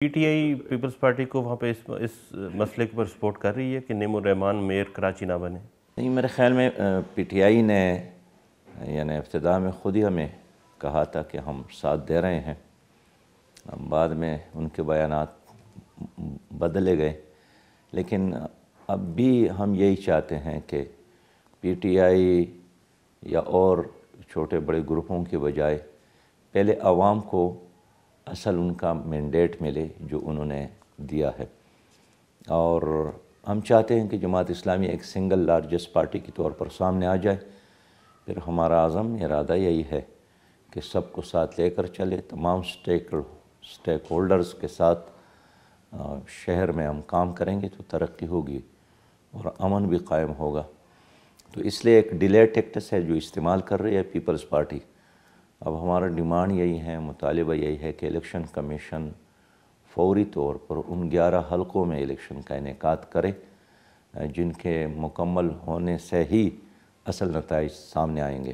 P T I Peoples Party کو وہاں پہ اس مسئلے کے پر سپورٹ کر رہی ہے کہ نعیم الرحمان میئر کراچی نہ بنے؟ نہیں، میرے خیال میں پی ٹی آئی نے یعنی ابتدا میں خود ہی ہمیں کہا تھا کہ ہم ساتھ دے رہے ہیں، بعد میں ان کے بیانات بدلے گئے، لیکن اب بھی ہم یہی چاہتے ہیں کہ پی ٹی آئی یا اور چھوٹے بڑے گروپوں کے بجائے پہلے عوام کو اصل ان کا مینڈیٹ ملے جو انہوں نے دیا ہے، اور ہم چاہتے ہیں کہ جماعت اسلامی ایک سنگل لارجسٹ پارٹی کے طور پر سامنے آ جائے۔ پھر ہمارا عزم ارادہ یہی ہے کہ سب کو ساتھ لے کر چلے، تمام سٹیک ہولڈرز کے ساتھ شہر میں ہم کام کریں گے تو ترقی ہوگی اور امن بھی قائم ہوگا۔ تو اس لیے ایک ڈیلے ٹیکٹس ہے جو استعمال کر رہی ہے پیپلز پارٹی۔ اب ہمارا ڈیمانڈ یہی ہے، مطالبہ یہی ہے کہ الیکشن کمیشن فوری طور پر ان 11 حلقوں میں الیکشن کا انعقاد کرے جن کے مکمل ہونے سے ہی اصل نتائج سامنے آئیں گے۔